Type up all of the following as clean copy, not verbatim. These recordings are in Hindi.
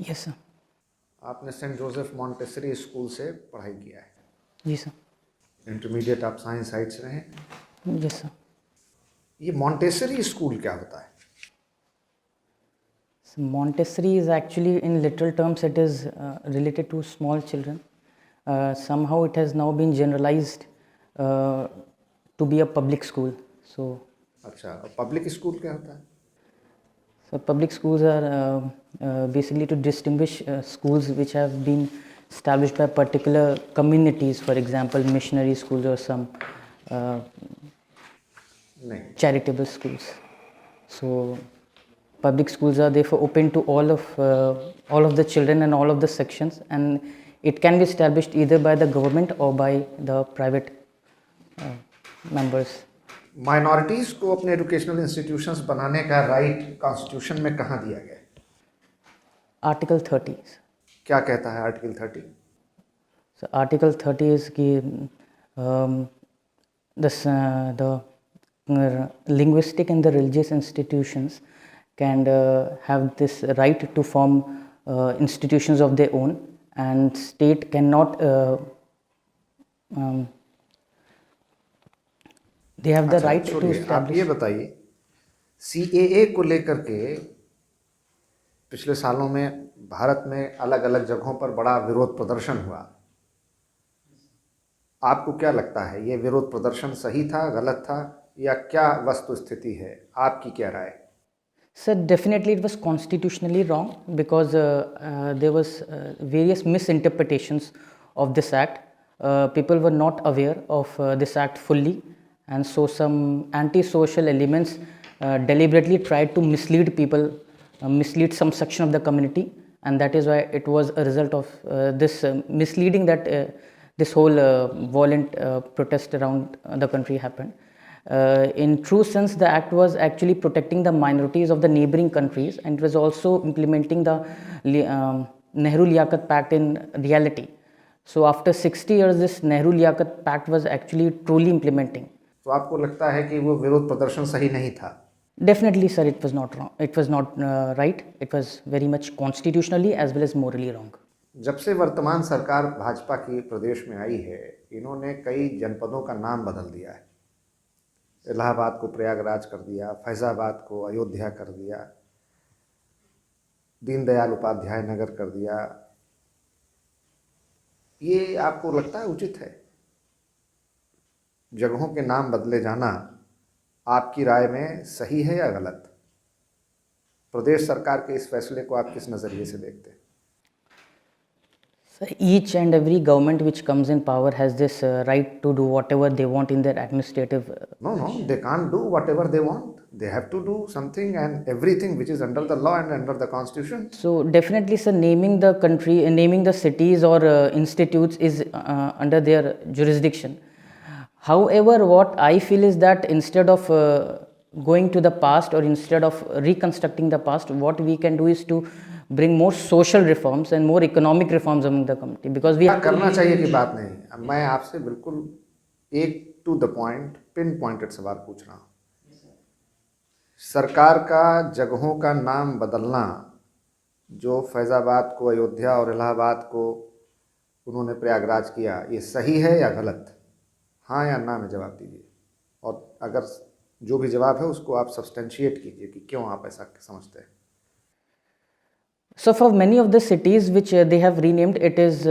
Yes sir. आपने सेंट जोसेफ मॉन्टेसरी स्कूल से पढ़ाई किया है। जी सर। इंटरमीडिएट आप साइंस साइड से रहे हैं। Yes sir. ये मॉन्टेसरी स्कूल क्या होता है? So Montessori is actually, in literal terms, it is related to small children. Somehow it has now been generalized to be a public school. So, अच्छा, पब्लिक स्कूल क्या होता है? public schools are basically to distinguish schools which have been established by particular communities, for example, missionary schools or some uh, नहीं, charitable schools. So, public schools are therefore open to all of the children and all of the sections, and it can be established either by the government or by the private members. Minorities को अपने एजुकेशनल इंस्टीट्यूशंस बनाने का राइट कॉन्स्टिट्यूशन में कहाँ दिया गया है? Article 30. क्या कहता है आर्टिकल 30? So Article 30 is कि the linguistic and the religious institutions can have this right to form institutions of their own, and state cannot they have the अच्छा, right to छोड़िए, आप establish. ये बताइए, CAA को लेकर के पिछले सालों में भारत में अलग अलग जगहों पर बड़ा विरोध प्रदर्शन हुआ। आपको क्या लगता है, ये विरोध प्रदर्शन सही था, गलत था, या क्या वस्तु स्थिति है? आपकी क्या राय? Sir, definitely it was constitutionally wrong because there was various misinterpretations of this act. People were not aware of this act fully, and so some anti-social elements deliberately tried to mislead people, mislead some section of the community, and that is why it was a result of this misleading that this whole violent protest around the country happened. In true sense, the act was actually protecting the minorities of the neighboring countries, and it was also implementing the Nehru Liaquat Pact in reality. So after 60 years, this Nehru Liaquat Pact was actually truly implementing. तो आपको लगता है कि वो विरोध प्रदर्शन सही नहीं था? Definitely, sir, it was not wrong. It was not right. It was very much constitutionally as well as morally wrong. जब से वर्तमान सरकार भाजपा की प्रदेश में आई है, इन्होंने कई जनपदों का नाम बदल दिया है। इलाहाबाद को प्रयागराज कर दिया, फैज़ाबाद को अयोध्या कर दिया, दीनदयाल उपाध्याय नगर कर दिया। ये आपको लगता है उचित है? जगहों के नाम बदले जाना आपकी राय में सही है या गलत? प्रदेश सरकार के इस फैसले को आप किस नज़रिए से देखते हैं? So each and every government which comes in power has this right to do whatever they want in their administrative. No, they can't do whatever they want. They have to do something and everything which is under the law and under the constitution. So definitely, sir, naming the country, naming the cities or institutes is under their jurisdiction. However, what I feel is that instead of going to the past or instead of reconstructing the past, what we can do is to bring more social reforms and more economic reforms among the community, because we have करना चाहिए की बात नहीं। अब मैं आपसे बिल्कुल एक to the point, pinpointed सवाल पूछ रहा हूँ। सरकार का जगहों का नाम बदलना, जो फैज़ाबाद को अयोध्या और इलाहाबाद को उन्होंने प्रयागराज किया, ये सही है या गलत? हाँ या ना में जवाब दीजिए, और अगर जो भी जवाब है उसको आप सब्सटेंशिएट कीजिए कि क्यों आप ऐसा समझते हैं। So for many of the cities which they have renamed, it is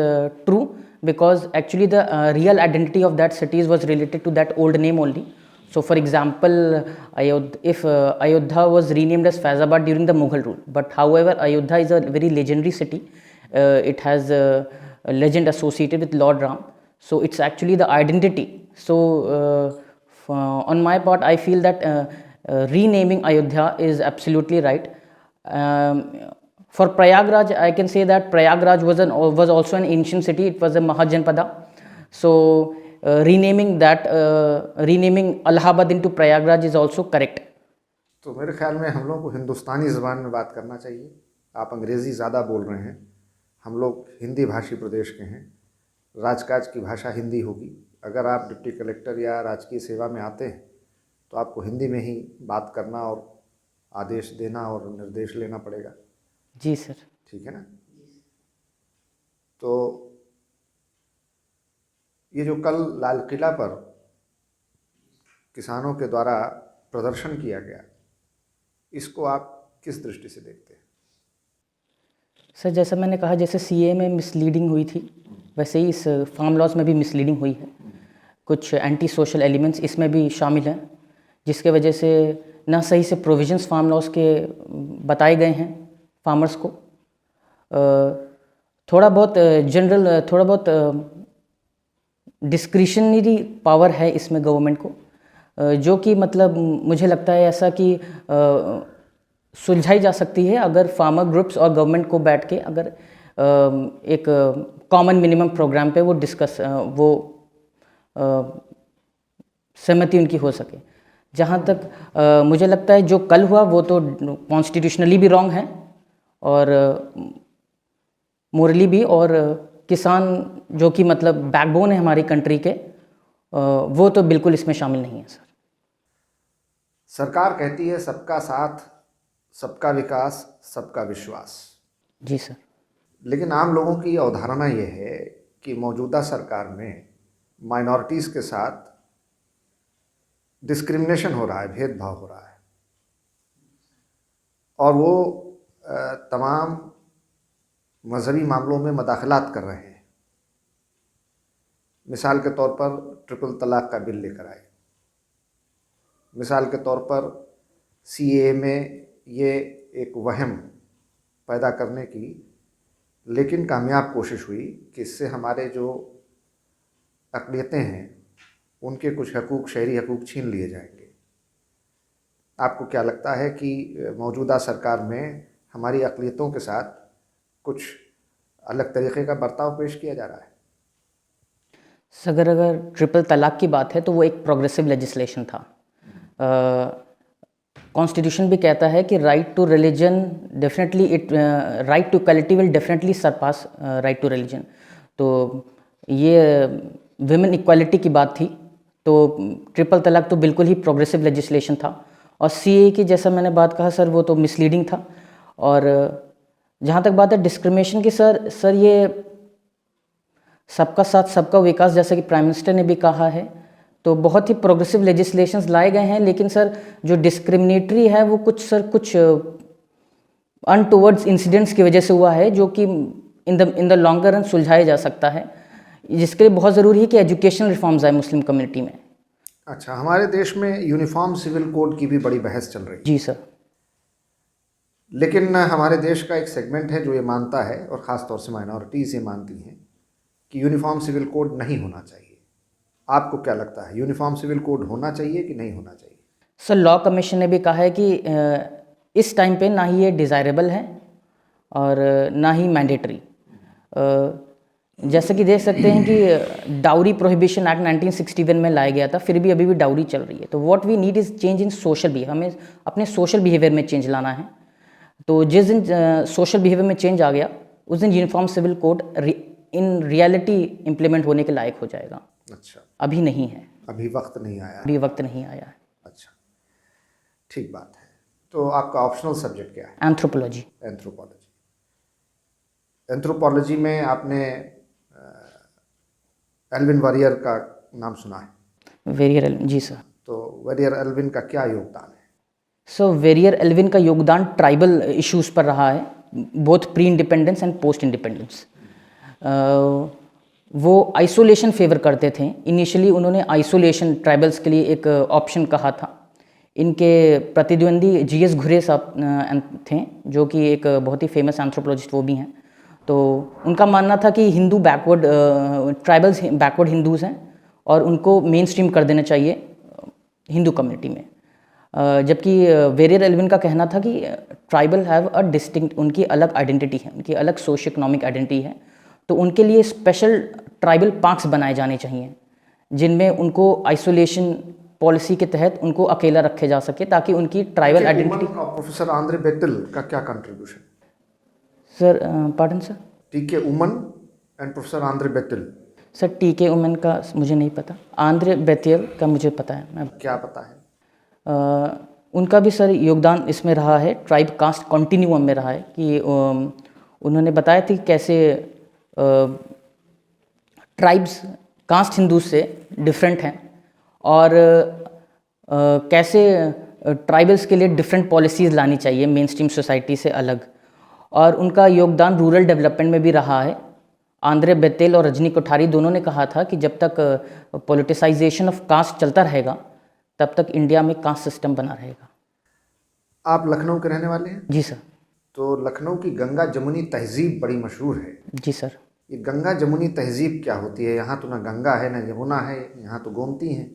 true, because actually the real identity of that cities was related to that old name only. So for example, if Ayodhya was renamed as Faizabad during the Mughal rule, but however Ayodhya is a very legendary city. It has a legend associated with Lord Ram. So it's actually the identity. So on my part, I feel that renaming Ayodhya is absolutely right. For Prayagraj, I can say that Prayagraj was also an ancient city. It was a Mahajanpada. So renaming Allahabad into Prayagraj is also correct. तो मेरे ख्याल में हम लोग को हिंदुस्तानी ज़बान में बात करना चाहिए। आप अंग्रेज़ी ज़्यादा बोल रहे हैं, हम लोग हिंदी भाषी प्रदेश के हैं, राजकाज की भाषा हिंदी होगी। अगर आप डिप्टी कलेक्टर या राजकीय सेवा में आते हैं तो आपको हिंदी में ही बात करना और आदेश देना और निर्देश लेना पड़ेगा। जी सर। ठीक है ना? तो ये जो कल लाल किला पर किसानों के द्वारा प्रदर्शन किया गया, इसको आप किस दृष्टि से देखते हैं? सर जैसा मैंने कहा, जैसे सीए में मिसलीडिंग हुई थी, वैसे ही इस फार्म लॉज में भी मिसलीडिंग हुई है। कुछ एंटी सोशल एलिमेंट्स इसमें भी शामिल हैं, जिसके वजह से ना सही से प्रोविजंस फार्म लॉज के बताए गए हैं फार्मर्स को। थोड़ा बहुत जनरल, थोड़ा बहुत डिस्क्रिशनरी पावर है इसमें गवर्नमेंट को, जो कि मतलब मुझे लगता है ऐसा कि सुलझाई जा सकती है अगर फार्मर ग्रुप्स और गवर्नमेंट को बैठ के अगर एक कॉमन मिनिमम प्रोग्राम पे वो डिस्कस वो सहमति उनकी हो सके। जहाँ तक मुझे लगता है जो कल हुआ वो तो कॉन्स्टिट्यूशनली भी रॉन्ग है और मोरली भी, और किसान जो कि मतलब बैकबोन है हमारी कंट्री के, वो तो बिल्कुल इसमें शामिल नहीं है सर। सरकार कहती है सबका साथ, सबका विकास, सबका विश्वास। जी सर। लेकिन आम लोगों की अवधारणा ये है कि मौजूदा सरकार में माइनॉरिटीज़ के साथ डिस्क्रिमिनेशन हो रहा है, भेदभाव हो रहा है, और वो तमाम मजहबी मामलों में मदाखलात कर रहे हैं। मिसाल के तौर पर ट्रिपल तलाक का बिल लेकर आए, मिसाल के तौर पर सीए में ये एक वहम पैदा करने की लेकिन कामयाब कोशिश हुई कि इससे हमारे जो अक़लियतें हैं उनके कुछ हकूक़, शहरी हकूक़ छीन लिए जाएंगे। आपको क्या लगता है कि मौजूदा सरकार में हमारी अक़लियतों के साथ कुछ अलग तरीक़े का बर्ताव पेश किया जा रहा है? अगर ट्रिपल तलाक की बात है तो वो एक प्रोग्रेसिव लेजिस्लेशन था। कॉन्स्टिट्यूशन भी कहता है कि right to religion definitely right to equality will definitely surpass right to religion. तो ये विमेन इक्वालिटी की बात थी, तो ट्रिपल तलाक तो बिल्कुल ही प्रोग्रेसिव लेजिस्लेशन था। और सीए की जैसा मैंने बात कहा सर, वो तो मिसलीडिंग था। और जहाँ तक बात है डिस्क्रिमिनेशन की सर ये सबका साथ सबका विकास, जैसा कि प्राइम मिनिस्टर ने भी कहा है, तो बहुत ही प्रोग्रेसिव लेजिस्लेशंस लाए गए हैं। लेकिन सर जो डिस्क्रिमिनेटरी है वो कुछ अनटुवर्ड्स इंसिडेंट्स की वजह से हुआ है, जो कि इन द लॉन्गर रन सुलझाया जा सकता है, जिसके लिए बहुत ज़रूरी है कि एजुकेशनल रिफॉर्म्स आए मुस्लिम कम्युनिटी में। अच्छा, हमारे देश में यूनिफॉर्म सिविल कोड की भी बड़ी बहस चल रही है। जी सर। लेकिन हमारे देश का एक सेगमेंट है जो ये मानता है, और ख़ास तौर से माइनॉरिटीज़ ये मानती हैं कि यूनिफॉर्म सिविल कोड नहीं होना चाहिए। आपको क्या लगता है, यूनिफॉर्म सिविल कोड होना चाहिए कि नहीं होना चाहिए? सर लॉ कमीशन ने भी कहा है कि इस टाइम पे ना ही ये डिज़ायरेबल है और ना ही मैंडेटरी। जैसे कि देख सकते हैं कि डाउरी प्रोहिबिशन एक्ट 1961 में लाया गया था, फिर भी अभी भी डाउरी चल रही है। तो what we need is change in social behaviour. हमें अपने सोशल बिहेवियर में चेंज लाना है। तो जिस दिन सोशल बिहेवियर में चेंज आ गया, उस दिन uniform civil code in reality implement होने के लायक हो जाएगा। अच्छा, अभी नहीं है, अभी वक्त नहीं आया है। अभी वक्त नहीं आया है। अच्छा, ठीक बात है। तो आपका ऑप्शनल सब्जेक्ट क्या है? एंथ्रोपोलॉजी। एंथ्रोपोलॉजी। एंथ्रोपोलॉजी में आपने एल्विन वॉरियर का नाम सुना है? वेरियर एल्विन, जी सर। तो वेरियर एल्विन का क्या योगदान है? सो वेरियर एल्विन का योगदान ट्राइबल इश्यूज़ पर रहा है, both pre independence and post independence. वो आइसोलेशन फेवर करते थे। इनिशियली उन्होंने आइसोलेशन ट्राइबल्स के लिए एक ऑप्शन कहा था। इनके प्रतिद्वंदी जीएस घुरे साहब थे, जो कि एक बहुत ही फेमस एंथ्रोपोलॉजिस्ट वो भी हैं। तो उनका मानना था कि Hindu backward tribals backward Hindus हैं और उनको मेन स्ट्रीम कर देना चाहिए हिंदू कम्युनिटी में। जबकि वेरियर एल्विन का कहना था कि ट्राइबल हैव अ डिस्टिंक्ट, उनकी अलग आइडेंटिटी है, उनकी अलग सोशियो इकोनॉमिक आइडेंटिटी है। तो उनके लिए स्पेशल ट्राइबल पार्क्स बनाए जाने चाहिए, जिनमें उनको आइसोलेशन पॉलिसी के तहत उनको अकेला रखे जा सके, ताकि उनकी ट्राइबल आइडेंटिटी। प्रोफेसर आंद्रे बेतिल का क्या कंट्रीब्यूशन? Sir pardon sir? टीके उमन एंड प्रोफेसर आंद्रे बेतिल। सर टीके उमन का मुझे नहीं पता, आंद्रे बेतिल का मुझे पता है। मैं क्या पता है? उनका भी सर योगदान इसमें रहा है, ट्राइब कास्ट कॉन्टिन्यूम में रहा है, कि उन्होंने बताया था कि कैसे ट्राइब्स कास्ट हिंदू से डिफरेंट हैं और कैसे ट्राइबल्स के लिए डिफरेंट पॉलिसीज़ लानी चाहिए मेन स्ट्रीम सोसाइटी से अलग, और उनका योगदान रूरल डेवलपमेंट में भी रहा है। आंद्रे बेतेल और रजनी कोठारी दोनों ने कहा था कि जब तक पॉलिटिसाइजेशन ऑफ कास्ट चलता रहेगा तब तक इंडिया में कास्ट सिस्टम बना रहेगा। आप लखनऊ के रहने वाले हैं? जी सर। तो लखनऊ की गंगा जमुनी तहजीब बड़ी मशहूर है। जी सर। ये गंगा जमुनी तहजीब क्या होती है? यहाँ तो ना गंगा है ना यमुना है, यहाँ तो गोमती हैं,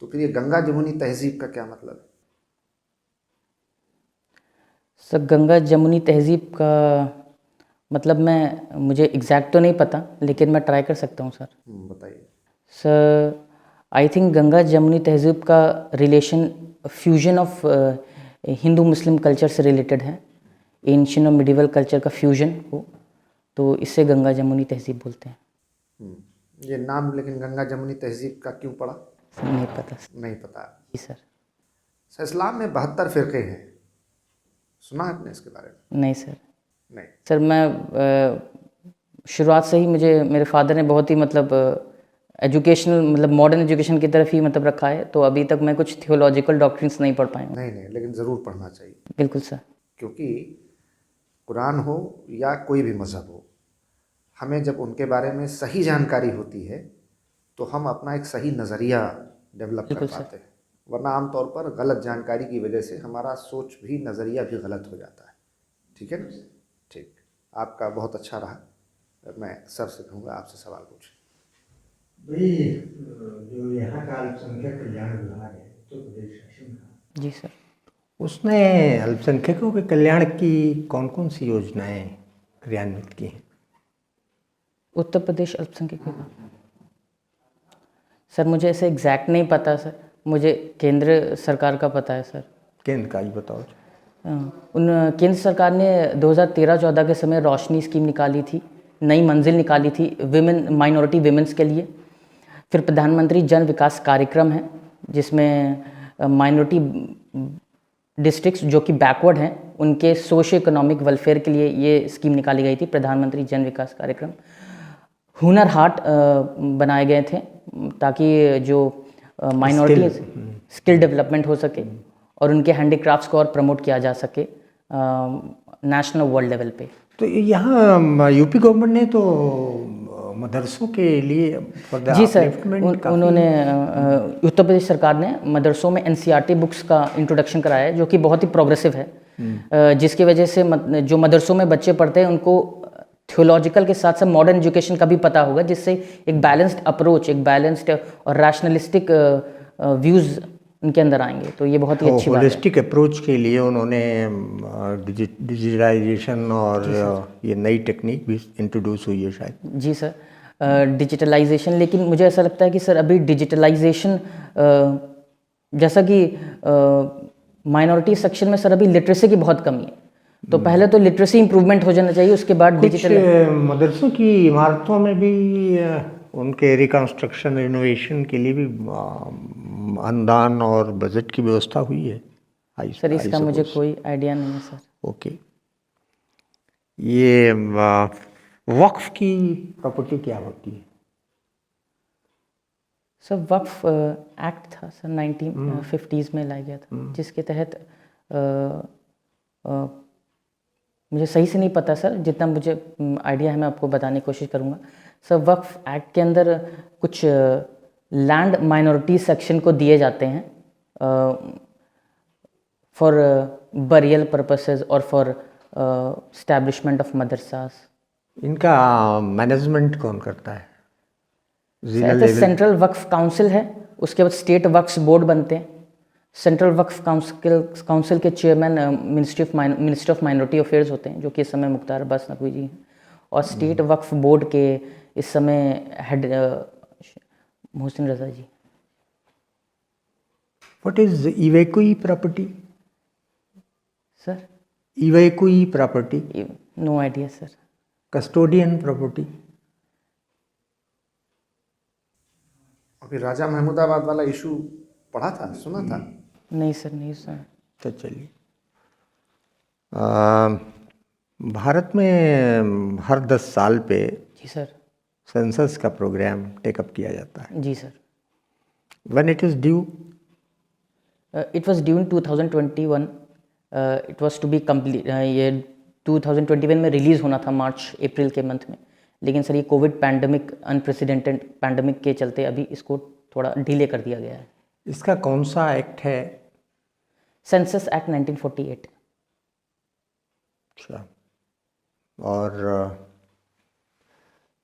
तो फिर ये गंगा जमुनी तहजीब का क्या मतलब है? सर गंगा जमुनी तहजीब का मतलब मुझे एग्जैक्ट तो नहीं पता, लेकिन मैं ट्राई कर सकता हूँ सर। बताइए। Sir I think Ganga Jamuni तहजीब का relation fusion of Hindu Muslim culture से रिलेटेड है, एंशियंट और मिडिवल कल्चर का फ्यूजन हो, तो इससे गंगा जमुनी तहजीब बोलते हैं। ये नाम लेकिन गंगा जमुनी तहजीब का क्यों पड़ा? सर नहीं पता सर। नहीं पता। जी सर। सर इस्लाम में 72 फ़िरक़े हैं, सुना है आपने इसके बारे में? नहीं सर। नहीं। सर मैं शुरुआत से ही मुझे मेरे फादर ने बहुत ही मतलब एजुकेशनल मतलब मॉडर्न एजुकेशन की तरफ ही मतलब रखा है, तो अभी तक मैं कुछ थियोलॉजिकल डॉक्ट्रिन्स नहीं पढ़ पाया हूँ। नहीं, लेकिन ज़रूर पढ़ना चाहिए। बिल्कुल सर। क्योंकि कुरान हो या कोई भी मज़हब हो, हमें जब उनके बारे में सही जानकारी होती है तो हम अपना एक सही नज़रिया डेवलप कर पाते हैं, वरना आमतौर पर गलत जानकारी की वजह से हमारा सोच भी नज़रिया भी गलत हो जाता है। ठीक है ना? ठीक, आपका बहुत अच्छा रहा। मैं सर से कहूँगा आपसे सवाल पूछें। भाई जो यहाँ का अल्पसंख्यक कल्याण विभाग है उत्तर प्रदेश शासन का, जी सर, उसने अल्पसंख्यकों के कल्याण की कौन कौन सी योजनाएं क्रियान्वित की हैं? उत्तर प्रदेश अल्पसंख्यक विभाग सर मुझे ऐसे एग्जैक्ट नहीं पता सर, मुझे केंद्र सरकार का पता है सर। केंद्र का ही बताओ। केंद्र सरकार ने 2013-14 के समय रोशनी स्कीम निकाली थी, नई मंजिल निकाली थी विमेन माइनॉरिटी विमेंस के लिए। फिर प्रधानमंत्री जन विकास कार्यक्रम है जिसमें माइनॉरिटी डिस्ट्रिक्ट्स जो कि बैकवर्ड हैं उनके सोशो इकोनॉमिक वेलफेयर के लिए ये स्कीम निकाली गई थी, प्रधानमंत्री जन विकास कार्यक्रम। हुनर हाट बनाए गए थे ताकि जो माइनॉरिटी स्किल डेवलपमेंट हो सके और उनके हैंडीक्राफ्ट्स को और प्रमोट किया जा सके नेशनल वर्ल्ड लेवल पे। तो यहाँ यूपी गवर्नमेंट ने तो मदरसों के लिए जी सर, उन्होंने उत्तर प्रदेश सरकार ने मदरसों में एनसीईआरटी बुक्स का इंट्रोडक्शन कराया है जो कि बहुत ही प्रोग्रेसिव है, जिसकी वजह से जो मदरसों में बच्चे पढ़ते हैं उनको थियोलॉजिकल के साथ साथ मॉडर्न एजुकेशन का भी पता होगा, जिससे एक बैलेंस्ड अप्रोच, एक बैलेंस्ड और रैशनलिस्टिक व्यूज़ उनके अंदर आएंगे। तो ये बहुत ही अच्छी बात है। होलिस्टिक अप्रोच के लिए उन्होंने डिजिटलाइजेशन और ये नई टेक्निक भी इंट्रोड्यूस हुई है शायद। जी सर, डिजिटलाइजेशन, लेकिन मुझे ऐसा लगता है कि सर अभी डिजिटलाइजेशन जैसा कि माइनॉरिटी सेक्शन में सर अभी लिटरेसी की बहुत कमी है, तो पहले तो लिटरेसी इंप्रूवमेंट हो जाना चाहिए, उसके बाद डिजिटल। मदरसों की इमारतों में भी उनके रिकंस्ट्रक्शन रिनोवेशन के लिए भी अनुदान और बजट की व्यवस्था हुई है। सर इसका मुझे कोई आइडिया नहीं है सर। ओके, ये वक्फ की प्रॉपर्टी क्या होती है? सर वक्फ एक्ट था सर 1950s में लाया गया था, जिसके तहत मुझे सही से नहीं पता सर, जितना मुझे आइडिया है मैं आपको बताने की कोशिश करूँगा। सर वक्फ एक्ट के अंदर कुछ लैंड माइनॉरिटी सेक्शन को दिए जाते हैं फॉर बरियल पर्पसेस और फॉर एस्टैब्लिशमेंट ऑफ मदरसास। इनका मैनेजमेंट कौन करता है? सेंट्रल वक्फ काउंसिल है, उसके बाद स्टेट वक्फ बोर्ड बनते हैं। सेंट्रल वक्फ काउंसिल के chairman ministry of minority affairs होते हैं, जो कि इस समय मुख्तार अब्बास नकवी जी हैं, और स्टेट वक्फ बोर्ड के इस समय head Mohsin Raza ji. What is evacuee property? Sir evacuee property? No idea sir. Custodian property? अभी राजा महमूदाबाद वाला इशू पढ़ा था, सुना था? नहीं सर, नहीं सुना। तो चलिए, भारत में हर 10 साल पे जी सर। सेंसस का प्रोग्राम टेकअप किया जाता है। Ji sir. When it is due? It was due in 2021। It was to be complete, ये 2021 में रिलीज़ होना था मार्च अप्रैल के मंथ में, लेकिन सर ये कोविड पैंडमिक, अनप्रेसिडेंटेड पैंडमिक के चलते अभी इसको थोड़ा डिले कर दिया गया है। इसका कौन सा एक्ट है? Census act 1948। अच्छा। और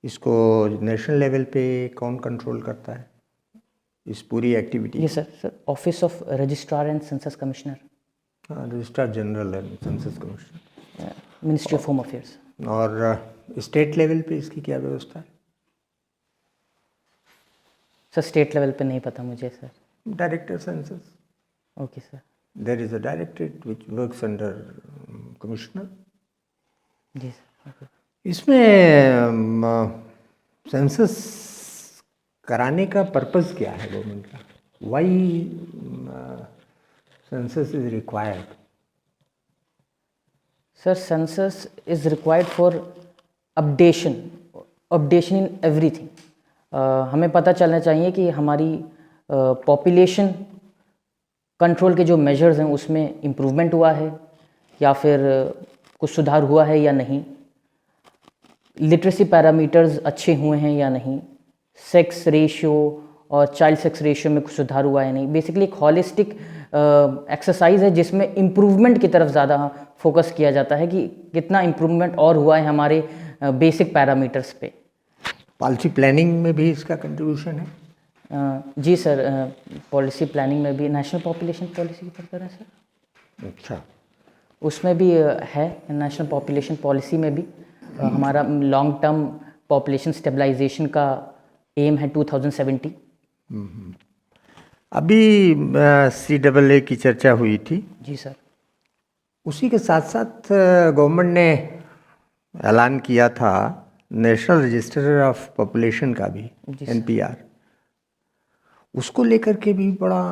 इसको नेशनल लेवल पे कौन कंट्रोल करता है, इस पूरी एक्टिविटी? ये sir office of registrar and census commissioner. हाँ, registrar general and census commissioner, ministry of home affairs. और स्टेट लेवल पे इसकी क्या व्यवस्था है? सर स्टेट लेवल पे नहीं पता मुझे sir. Director census, okay sir. There is a directorate which works under commissioner. जी सर। ओके। इसमें सेंसस कराने का पर्पस क्या है गवर्नमेंट का? Why census is required? Sir census is required for updation in everything. हमें पता चलना चाहिए कि हमारी पॉपुलेशन कंट्रोल के जो मेजर्स हैं उसमें इम्प्रूवमेंट हुआ है या फिर कुछ सुधार हुआ है या नहीं, लिटरेसी पैरामीटर्स अच्छे हुए हैं या नहीं, सेक्स रेशियो और चाइल्ड सेक्स रेशियो में कुछ सुधार हुआ है नहीं। बेसिकली एक हॉलिस्टिक एक्सरसाइज है जिसमें इम्प्रूवमेंट की तरफ ज़्यादा फोकस किया जाता है कि कितना इम्प्रूवमेंट और हुआ है हमारे बेसिक पैरामीटर्स पे। पॉलिसी प्लानिंग में भी इसका कंट्रीब्यूशन है? जी सर, पॉलिसी प्लानिंग में भी नेशनल पॉपुलेशन पॉलिसी की तरह सर। अच्छा। उसमें भी है, नेशनल पॉपुलेशन पॉलिसी में भी हमारा लॉन्ग टर्म पॉपुलेशन स्टेबलाइजेशन का एम है 2070। अभी CAA की चर्चा हुई थी। जी सर। उसी के साथ साथ गवर्नमेंट ने ऐलान किया था नेशनल रजिस्टर ऑफ पॉपुलेशन का भी, NPR। उसको लेकर के भी बड़ा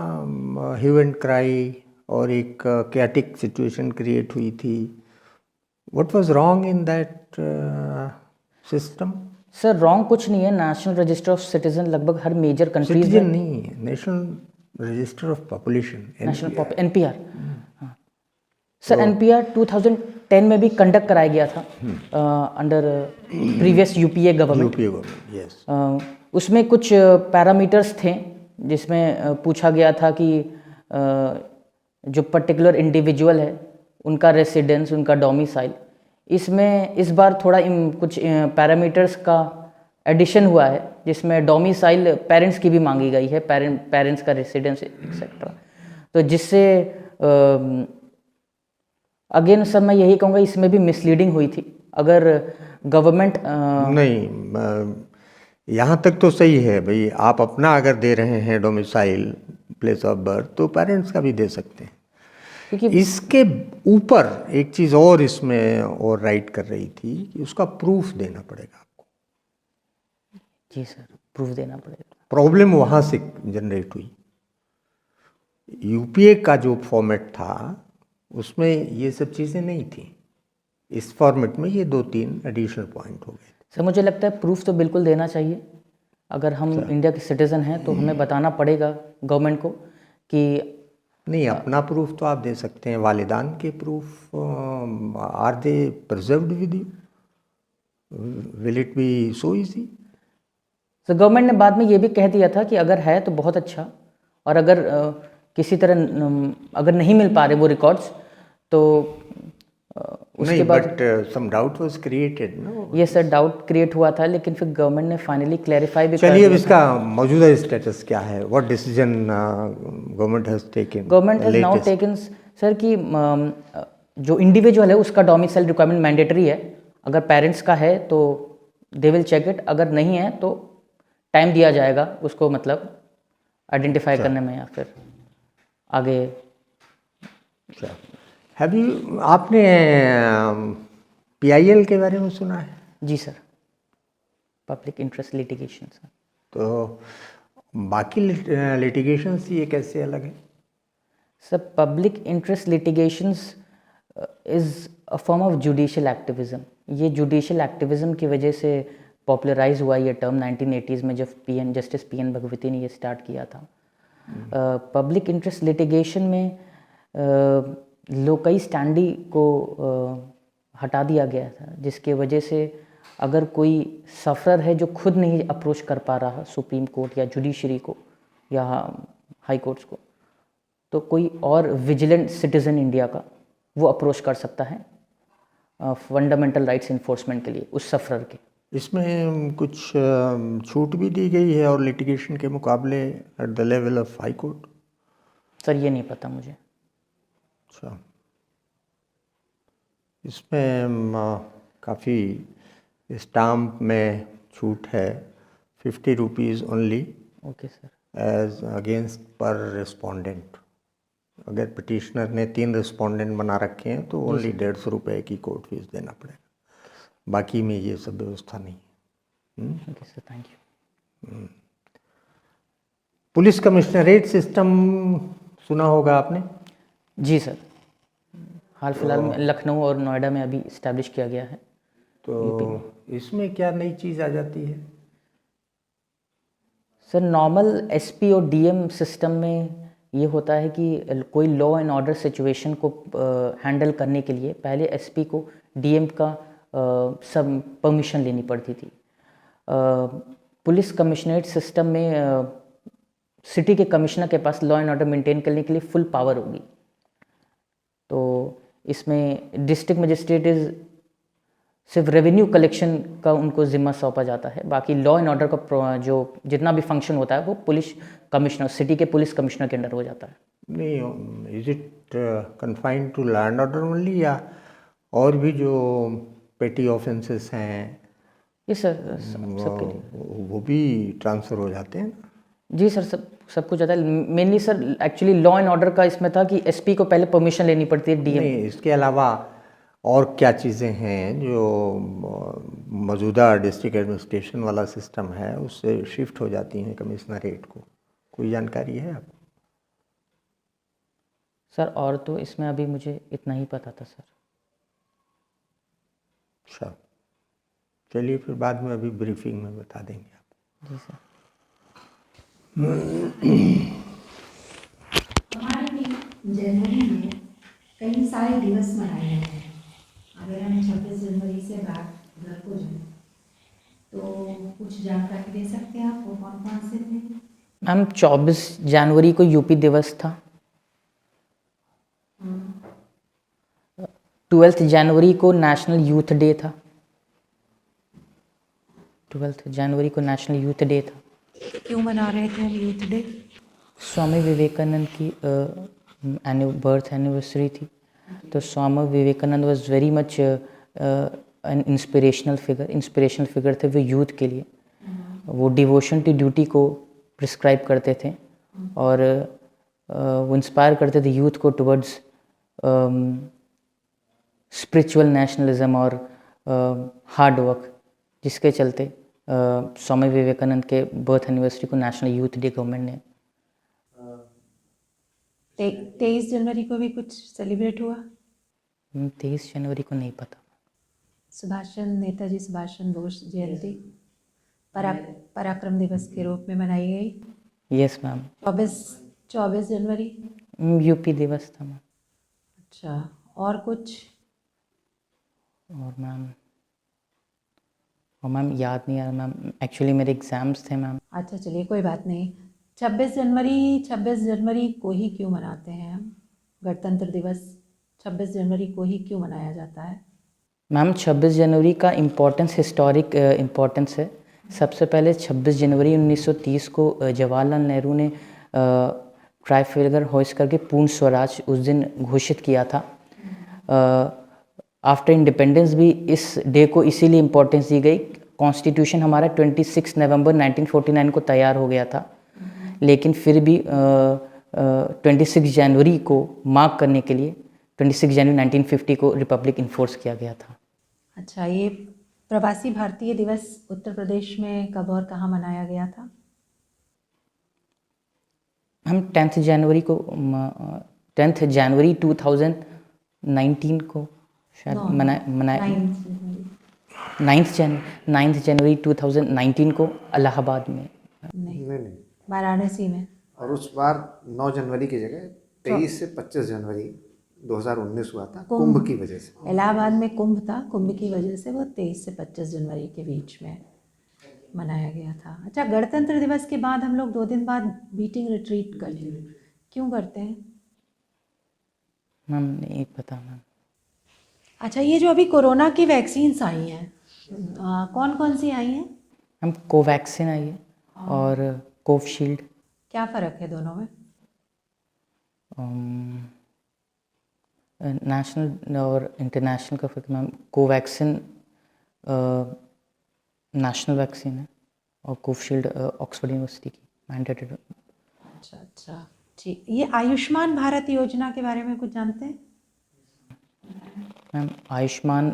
ह्यू एंड क्राई और एक कैटिक सिचुएशन क्रिएट हुई थी। What was wrong in that system? Sir wrong कुछ नहीं है। नेशनल रजिस्टर ऑफ सिटीजन लगभग हर मेजर कंट्रीज सिटीजन में। नहीं है, national register of population, national NPR। हाँ सर, NPR 2010 में भी कंडक्ट कराया गया था under previous UPA government. Yes. उसमें कुछ पैरामीटर्स थे जिसमें पूछा गया था कि जो पर्टिकुलर इंडिविजुअल है उनका रेसिडेंस, उनका डोमिसाइल, इसमें इस बार थोड़ा कुछ पैरामीटर्स का एडिशन हुआ है जिसमें डोमिसाइल पेरेंट्स की भी मांगी गई है, पेरेंट्स का रेसिडेंस एक्सेट्रा। तो जिससे अगेन सर मैं यही कहूँगा इसमें भी मिसलीडिंग हुई थी। अगर गवर्नमेंट नहीं, यहाँ तक तो सही है भाई, आप अपना अगर दे रहे हैं डोमिसाइल प्लेस ऑफ बर्थ तो पेरेंट्स का भी दे सकते हैं, क्योंकि इसके ऊपर एक चीज़ और इसमें और राइट कर रही थी कि उसका प्रूफ देना पड़ेगा आपको। जी सर, प्रूफ देना पड़ेगा। प्रॉब्लम वहाँ से जनरेट हुई। UPA का जो फॉर्मेट था उसमें ये सब चीज़ें नहीं थी, इस फॉर्मेट में ये 2-3 एडिशनल पॉइंट हो गए। सर मुझे लगता है प्रूफ तो बिल्कुल देना चाहिए। अगर हम इंडिया के सिटीज़न हैं तो हमें बताना पड़ेगा गवर्नमेंट को कि नहीं, अपना प्रूफ तो आप दे सकते हैं, वालिदान के proof are they preserved with you? Will it be so easy? Sir government ने बाद में ये भी कह दिया था कि अगर है तो बहुत अच्छा, और अगर किसी तरह अगर नहीं मिल पा रहे वो रिकॉर्ड्स तो उसके बाद but some doubt was created no? ये सर डाउट क्रिएट हुआ था, लेकिन फिर गवर्नमेंट ने फाइनली क्लैरिफाई भी कर चलिए, दिया अब था। इसका मौजूदा स्टेटस क्या है? What decision government has taken? Government has now taken sir कि जो इंडिविजुअल है उसका डोमिसाइल रिक्वायरमेंट मैंडेटरी है। अगर पेरेंट्स का है तो दे विल चेक इट, अगर नहीं है तो टाइम दिया जाएगा उसको, मतलब आइडेंटिफाई करने में या फिर आगे। हैव यू, आपने PIL के बारे में सुना है? Ji sir, public interest litigation sir. तो बाकी लिटिगेशन से ये कैसे अलग है? Sir public interest litigations is a form of judicial activism. ये जुडिशियल एक्टिविज्म की वजह से पॉपुलराइज हुआ ये टर्म 1980s में, जब जस्टिस पीएन भगवती ने ये स्टार्ट किया था। पब्लिक इंटरेस्ट लिटिगेशन में लोकई स्टैंडी को हटा दिया गया था, जिसके वजह से अगर कोई सफ़रर है जो खुद नहीं अप्रोच कर पा रहा सुप्रीम कोर्ट या जुडिशरी को या हाई कोर्ट्स को, तो कोई और विजिलेंट सिटीज़न इंडिया का वो अप्रोच कर सकता है फंडामेंटल राइट्स इन्फोर्समेंट के लिए उस सफ़रर के। इसमें कुछ छूट भी दी गई है और लिटिगेशन के मुकाबले at the level of high court? Sir ये नहीं पता मुझे। अच्छा, इसमें काफ़ी स्टाम्प में छूट है 50 rupees only okay sir. As against per respondent. अगर पिटिशनर ने 3 रिस्पोंडेंट बना रखे हैं तो ओनली 150 रुपये की कोर्ट फीस देना पड़ेगा, बाकी में ये सब व्यवस्था नहीं है। Okay sir, thank you. Police commissionerate system सुना होगा आपने? जी सर, हाल फिलहाल में लखनऊ और नोएडा में अभी इस्टेब्लिश किया गया है। तो इसमें क्या नई चीज़ आ जाती है? सर नॉर्मल एसपी और डीएम सिस्टम में ये होता है कि कोई लॉ एंड ऑर्डर सिचुएशन को हैंडल करने के लिए पहले एसपी को डीएम का सब परमिशन लेनी पड़ती थी। पुलिस कमिश्नरेट सिस्टम में सिटी के कमिश्नर के पास लॉ एंड ऑर्डर मेंटेन करने के लिए फुल पावर होगी। तो इसमें डिस्ट्रिक्ट मजिस्ट्रेट सिर्फ रेवेन्यू कलेक्शन का उनको ज़िम्मा सौंपा जाता है, बाकी लॉ एंड ऑर्डर का जो जितना भी फंक्शन होता है वो पुलिस कमिश्नर, सिटी के पुलिस कमिश्नर के अंडर हो जाता है। नहीं, is it confined to land order only या और भी जो पेटी ऑफेंसेस हैं ये सर सबके लिए वो भी ट्रांसफ़र हो जाते हैं ना? जी सर, सब कुछ जाता है। Mainly sir actually law and order का इसमें था कि एसपी को पहले परमिशन लेनी पड़ती है डीएम। नहीं, इसके अलावा और क्या चीज़ें हैं जो मौजूदा डिस्ट्रिक्ट एडमिनिस्ट्रेशन वाला सिस्टम है उससे शिफ्ट हो जाती हैं कमिश्नरेट को? कोई जानकारी है आपको? सर और तो इसमें अभी मुझे इतना ही पता था सर। अच्छा, चलिए फिर बाद में अभी ब्रीफिंग में बता देंगे आप। जी सर। हमारे जनवरी में कई सारे दिवस मनाए गए हैं। अगर हम 26 जनवरी से बात घर को जाए तो कुछ जानकारी दे सकते हैं आप, वो कौन कौन से थे? मैम 24 जनवरी को यूपी दिवस था। 12 जनवरी को नेशनल यूथ डे था। 12 जनवरी को नेशनल यूथ डे था। क्यों मना रहे थे हम यूथ डे? स्वामी विवेकानंद की बर्थ एनिवर्सरी थी, तो Swami Vivekananda was very much an inspirational figure थे वो यूथ के लिए। वो डिवोशन टू ड्यूटी को प्रिस्क्राइब करते थे और वो इंस्पायर करते थे यूथ को टुवर्ड्स स्पिरिचुअल नेशनलिज्म और हार्ड वर्क, जिसके चलते स्वामी विवेकानंद के बर्थ एनिवर्सरी को नेशनल यूथ डे गवर्नमेंट ने 23 जनवरी को भी कुछ सेलिब्रेट हुआ? 23 जनवरी को नहीं पता। नेताजी सुभाष चंद्र बोस जयंती पराक्रम दिवस के रूप में मनाई गई। Yes ma'am. 24 जनवरी यूपी दिवस था मैम। अच्छा, और कुछ? और मैम याद नहीं आ रहा मैम, एक्चुअली मेरे एग्ज़ाम्स थे मैम। अच्छा चलिए कोई बात नहीं। 26 जनवरी को ही क्यों मनाते हैं हम? गणतंत्र दिवस 26 जनवरी को ही क्यों मनाया जाता है? मैम 26 जनवरी का इम्पोर्टेंस हिस्टोरिक इम्पोर्टेंस है। सबसे पहले 26 जनवरी 1930 को जवाहरलाल नेहरू ने ट्राइफेगर होइस्ट करके पूर्ण स्वराज उस दिन घोषित किया था। आफ्टर इंडिपेंडेंस भी इस डे को इसीलिए इम्पोर्टेंस दी गई। कॉन्स्टिट्यूशन हमारा 26 नवंबर 1949 को तैयार हो गया था, लेकिन फिर भी 26 जनवरी को मार्क करने के लिए 26 जनवरी 1950 को रिपब्लिक इन्फोर्स किया गया था। अच्छा, ये प्रवासी भारतीय दिवस उत्तर प्रदेश में कब और कहाँ मनाया गया था? हम 10 जनवरी 2019 को शायद मनाया 9 जनवरी 2019 को इलाहाबाद में। नहीं, नहीं, वाराणसी में। और उस बार 9 जनवरी की जगह 23 से 25 जनवरी 2019 हुआ था, कुंभ की वजह से। इलाहाबाद में कुंभ था, कुंभ की वजह से वो 23 से 25 जनवरी के बीच में मनाया गया था। अच्छा, गणतंत्र दिवस के बाद हम लोग 2 दिन बाद बीटिंग रिट्रीट करते हैं, क्यों करते हैं? मैम नहीं पता मैम। अच्छा, ये जो अभी कोरोना की वैक्सीन्स आई हैं, कौन कौन सी आई हैं? मैम कोवैक्सीन आई है और कोविशील्ड। क्या फ़र्क है दोनों में? नेशनल और इंटरनेशनल का फर्क मैम, कोवैक्सीन नेशनल वैक्सीन है और कोविशील्ड ऑक्सफोर्ड यूनिवर्सिटी की मैंडेटेड। अच्छा अच्छा, ठीक। ये आयुष्मान भारत योजना के बारे में कुछ जानते हैं? मैम आयुष्मान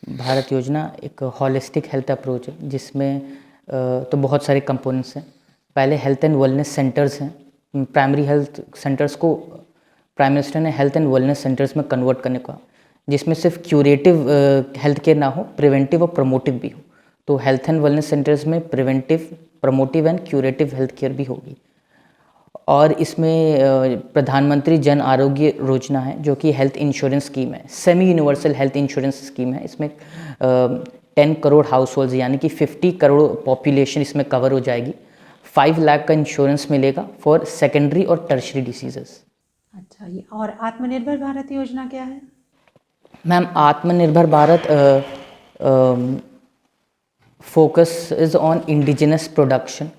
भारत योजना एक हॉलिस्टिक हेल्थ अप्रोच है जिसमें तो बहुत सारे कंपोनेंट्स हैं। पहले हेल्थ एंड वेलनेस सेंटर्स हैं। प्राइमरी हेल्थ सेंटर्स को प्राइम मिनिस्टर ने हेल्थ एंड वेलनेस सेंटर्स में कन्वर्ट करने का, जिसमें सिर्फ क्यूरेटिव हेल्थ केयर ना हो, प्रिवेंटिव और प्रमोटिव भी हो। तो हेल्थ एंड वेलनेस सेंटर्स में preventive, promotive and curative health care भी होगी। और इसमें प्रधानमंत्री जन आरोग्य योजना है जो कि हेल्थ इंश्योरेंस स्कीम है, semi universal health insurance scheme है। इसमें 10 करोड़ हाउस होल्ड्स यानी कि 50 करोड़ पॉपुलेशन इसमें कवर हो जाएगी। 5 लाख का इंश्योरेंस मिलेगा फॉर सेकेंडरी और टर्शरी डिसीजेस। अच्छा, ये और आत्मनिर्भर भारत योजना क्या है? मैम आत्मनिर्भर Bharat focus is on indigenous production,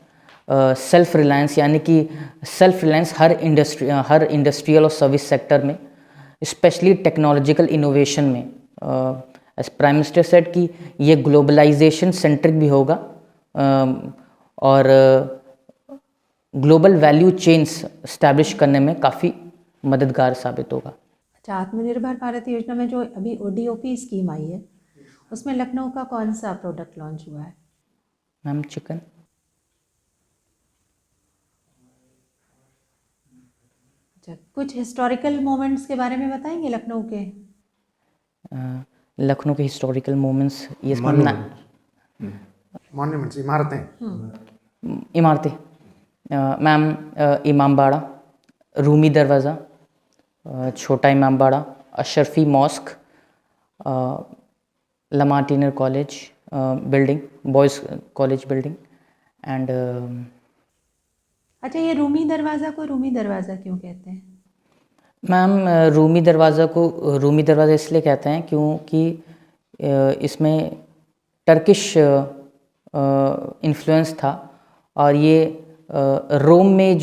self reliance, यानी कि सेल्फ रिलायंस हर इंडस्ट्रियल और सर्विस सेक्टर में, स्पेशली टेक्नोलॉजिकल इनोवेशन में। एज प्राइम मिनिस्टर सेड कि ये ग्लोबलाइजेशन सेंट्रिक भी होगा और ग्लोबल वैल्यू चेन्स इस्टेब्लिश करने में काफ़ी मददगार साबित होगा। अच्छा, आत्मनिर्भर भारत योजना में जो अभी ODOP स्कीम आई है, उसमें लखनऊ का कौन सा प्रोडक्ट लॉन्च हुआ है? Ma'am chicken. अच्छा, कुछ हिस्टोरिकल मोमेंट्स के बारे में बताएंगे लखनऊ के? लखनऊ के हिस्टोरिकल मोमेंट्स, ये मॉन्यूमेंट्स, इमारतें। इमारतें ma'am, Imambara, Rumi Darwaza, Chhota Imambara, Ashrafi mosque, La Martiniere college building, boys college building and अच्छा, ये रूमी दरवाज़ा को रूमी दरवाज़ा क्यों कहते हैं? मैम रूमी दरवाज़ा को रूमी दरवाज़ा इसलिए कहते हैं क्योंकि इसमें टर्किश इन्फ्लुएंस था और ये रोम में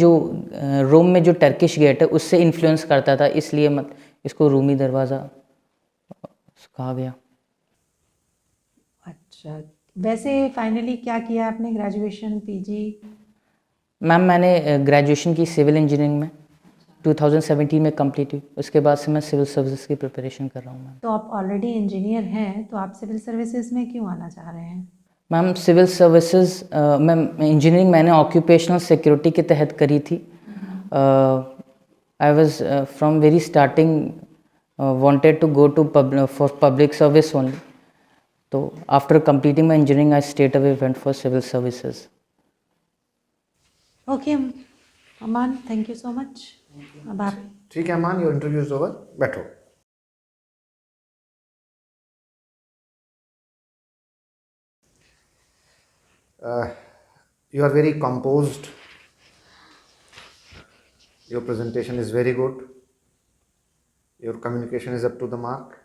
जो टर्किश गेट है उससे इन्फ्लुएंस करता था, इसलिए इसको रूमी दरवाज़ा कहा गया। अच्छा, वैसे फाइनली क्या किया आपने? Graduation, PG? मैम मैंने ग्रेजुएशन की सिविल इंजीनियरिंग में 2017 में कंप्लीट हुई। उसके बाद से मैं सिविल सर्विसेज की प्रिपरेशन कर रहा हूँ मैम। तो आप ऑलरेडी इंजीनियर हैं, तो आप सिविल सर्विसेज में क्यों आना चाह रहे हैं? Ma'am civil services ma'am engineering मैंने ऑक्यूपेशनल सिक्योरिटी के तहत करी थी। I was from very starting wanted to go to for public service only, तो after completing my engineering I straight away went for civil services. Okay Aman, thank you so much. अब आप ठीक है Aman, your interview is over, बैठो। You are very composed. Your presentation is very good. Your communication is up to the mark,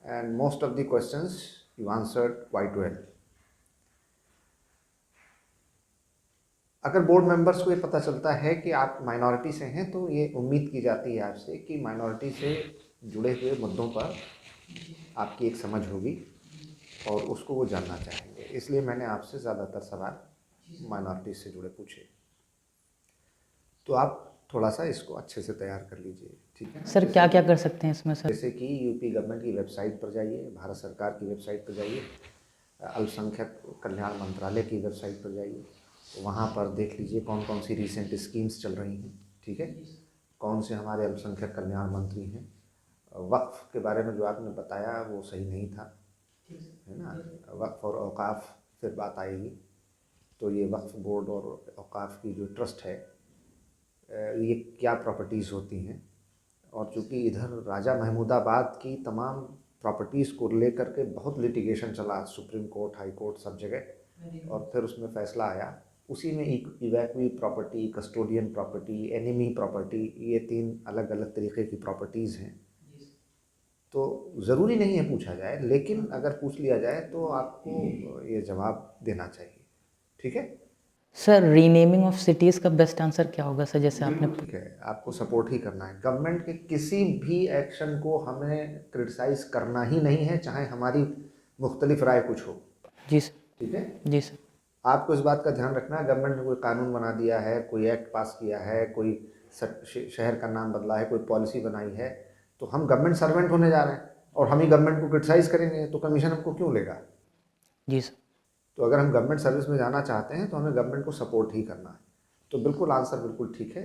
and most of the questions you answered quite well. अगर बोर्ड मेंबर्स को ये पता चलता है कि आप माइनॉरिटी से हैं, तो ये उम्मीद की जाती है आपसे कि माइनॉरिटी से जुड़े हुए मुद्दों पर आपकी एक समझ होगी और उसको वो जानना चाहेंगे। इसलिए मैंने आपसे ज़्यादातर सवाल माइनॉरिटी से जुड़े पूछे। तो आप थोड़ा सा इसको अच्छे से तैयार कर लीजिए, ठीक है सर क्या क्या कर सकते हैं इसमें सर? जैसे कि यूपी गवर्नमेंट की वेबसाइट पर जाइए, भारत सरकार की वेबसाइट पर जाइए, अल्पसंख्यक कल्याण मंत्रालय की वेबसाइट पर जाइए, वहाँ पर देख लीजिए कौन कौन सी रिसेंट स्कीम्स चल रही हैं, ठीक है, कौन से हमारे अल्पसंख्यक कल्याण मंत्री हैं। वक्फ के बारे में जो आपने बताया वो सही नहीं था, है ना। वक्फ और औकाफ फिर बात आएगी, तो ये वक्फ बोर्ड और औकाफ की जो ट्रस्ट है, ये क्या प्रॉपर्टीज़ होती हैं। और चूँकि इधर राजा महमूदाबाद की तमाम प्रॉपर्टीज़ को लेकर के बहुत लिटिगेशन चला, सुप्रीम कोर्ट, हाई कोर्ट, सब जगह, और फिर उसमें फ़ैसला आया। उसी में evacuee property, custodian property, enemy property, ये 3 अलग अलग तरीके की प्रॉपर्टीज़ हैं। तो ज़रूरी नहीं है पूछा जाए, लेकिन अगर पूछ लिया जाए तो आपको ये जवाब देना चाहिए। ठीक है, सर रीनेमिंग ऑफ सिटीज़ का बेस्ट आंसर क्या होगा सर, जैसे आपने ठीक है, आपको सपोर्ट ही करना है। गवर्नमेंट के किसी भी एक्शन को हमें क्रिटिसाइज़ करना ही नहीं है, चाहे हमारी मुख्तलिफ राय कुछ हो। जी सर। ठीक है, जी सर। आपको इस बात का ध्यान रखना है, गवर्नमेंट ने कोई कानून बना दिया है, कोई एक्ट पास किया है, कोई शहर का नाम बदला है, कोई पॉलिसी बनाई है, तो हम गवर्नमेंट सर्वेंट होने जा रहे हैं और हम ही गवर्नमेंट को क्रिटिसाइज़ करेंगे तो कमीशन हमको क्यों लेगा। जी सर। तो अगर हम गवर्नमेंट सर्विस में जाना चाहते हैं तो हमें गवर्नमेंट को सपोर्ट ही करना है। तो बिल्कुल आंसर बिल्कुल ठीक है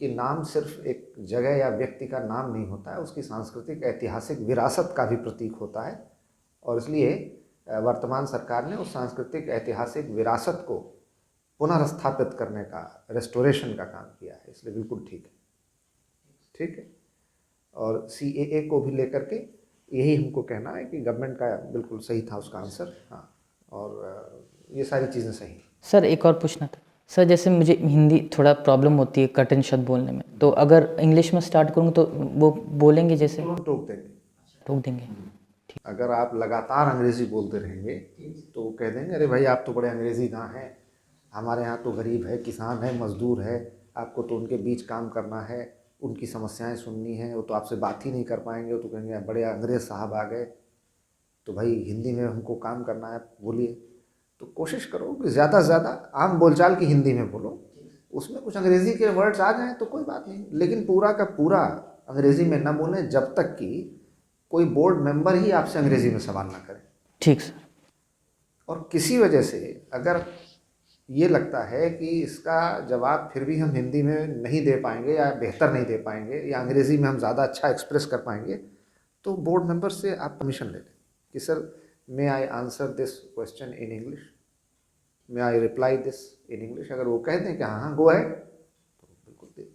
कि नाम सिर्फ एक जगह या व्यक्ति का नाम नहीं होता है, उसकी सांस्कृतिक ऐतिहासिक विरासत का भी प्रतीक होता है। और इसलिए वर्तमान सरकार ने उस सांस्कृतिक ऐतिहासिक विरासत को पुनर्स्थापित करने का, रेस्टोरेशन का काम किया है, इसलिए बिल्कुल ठीक है। ठीक है, और CAA को भी लेकर के यही हमको कहना है कि गवर्नमेंट का बिल्कुल सही था उसका आंसर। हाँ, और ये सारी चीज़ें सही हैं। सर एक और पूछना था सर, जैसे मुझे हिंदी थोड़ा प्रॉब्लम होती है कठिन शब्द बोलने में, तो अगर इंग्लिश में स्टार्ट करूँ तो वो बोलेंगे जैसे टोक देंगे। टोक देंगे। अगर आप लगातार अंग्रेज़ी बोलते रहेंगे तो वो कह देंगे अरे भाई आप तो बड़े अंग्रेज़ी दाँ हैं, हमारे यहाँ तो गरीब है, किसान है, मज़दूर है, आपको तो उनके बीच काम करना है, उनकी समस्याएं सुननी है, वो तो आपसे बात ही नहीं कर पाएंगे, वो तो कहेंगे बड़े अंग्रेज़ साहब आ गए, तो भाई हिंदी में हमको काम करना है, बोलिए। तो कोशिश करो कि ज़्यादा से ज़्यादा आम बोलचाल की हिंदी में बोलो, उसमें कुछ अंग्रेज़ी के वर्ड्स आ जाएँ तो कोई बात नहीं, लेकिन पूरा का पूरा अंग्रेज़ी में ना बोलें जब तक कि कोई बोर्ड मेंबर ही आपसे अंग्रेज़ी में सवाल ना करे। ठीक सर। और किसी वजह से अगर ये लगता है कि इसका जवाब फिर भी हम हिंदी में नहीं दे पाएंगे या बेहतर नहीं दे पाएंगे या अंग्रेज़ी में हम ज़्यादा अच्छा एक्सप्रेस कर पाएंगे, तो बोर्ड मेंबर से आप परमिशन ले लें कि sir may I answer this question in English, may I reply this in English. अगर वो कह दें कि हाँ गो है तो बिल्कुल दे।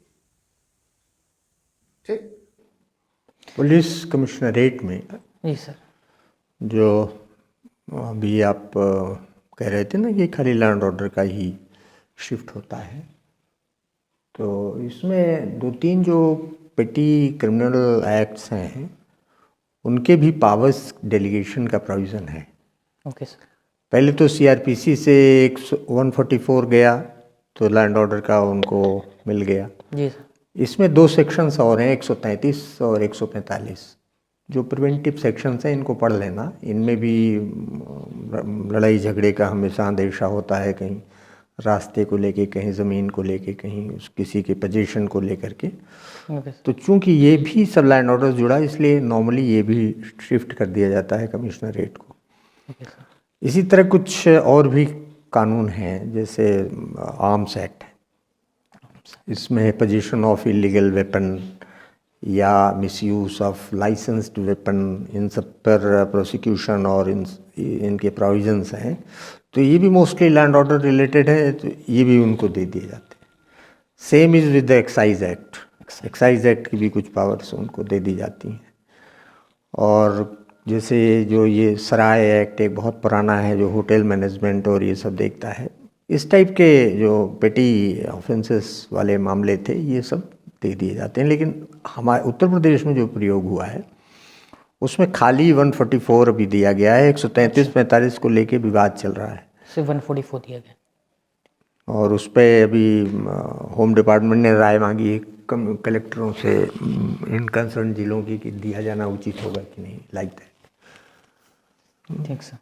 ठीक। पुलिस कमिश्नरेट में जी सर। जो अभी आप कह रहे थे ना कि खाली लैंड ऑर्डर का ही शिफ्ट होता है, तो इसमें 2-3 जो पेटी क्रिमिनल एक्ट्स हैं उनके भी पावर्स डेलीगेशन का प्रोविज़न है। Okay sir. पहले तो CRPC से 144 गया तो लैंड ऑर्डर का उनको मिल गया। जी सर। इसमें 2 सेक्शंस और हैं, 133 और 145, जो प्रिवेंटिव सेक्शंस हैं, इनको पढ़ लेना। इनमें भी लड़ाई झगड़े का हमेशा अंदेशा होता है, कहीं रास्ते को लेके, कहीं ज़मीन को लेके, कहीं किसी के पोजीशन को लेकर के। Okay sir. तो चूंकि ये भी सब लैंड ऑर्डर जुड़ा, इसलिए नॉर्मली ये भी शिफ्ट कर दिया जाता है कमिश्नरेट को। Okay sir. इसी तरह कुछ और भी कानून हैं, जैसे आर्म्स एक्ट है, इसमें पोजीशन ऑफ इलीगल वेपन या मिसयूज़ ऑफ लाइसेंस्ड वेपन, इन सब पर प्रोसिक्यूशन और इनके प्रोविजंस हैं। तो ये भी मोस्टली लैंड ऑर्डर रिलेटेड है, तो ये भी उनको दे दिए जाते हैं। Same is with the excise act. Excise act की भी कुछ पावर्स उनको दे दी जाती हैं। और जैसे जो ये सराय एक्ट एक बहुत पुराना है, जो होटल मैनेजमेंट और ये सब देखता है, इस टाइप के जो पेटी ऑफेंसेस वाले मामले थे, ये सब दे दिए जाते हैं। लेकिन हमारे उत्तर प्रदेश में जो प्रयोग हुआ है उसमें खाली 144 अभी दिया गया है, 133-45 को लेके विवाद चल रहा है। सिर्फ 144 दिया गया और उस पर अभी होम डिपार्टमेंट ने राय मांगी है कलेक्टरों से, इन कंसर्न जिलों की, कि दिया जाना उचित होगा कि नहीं, लाइक दैट। ठीक सर।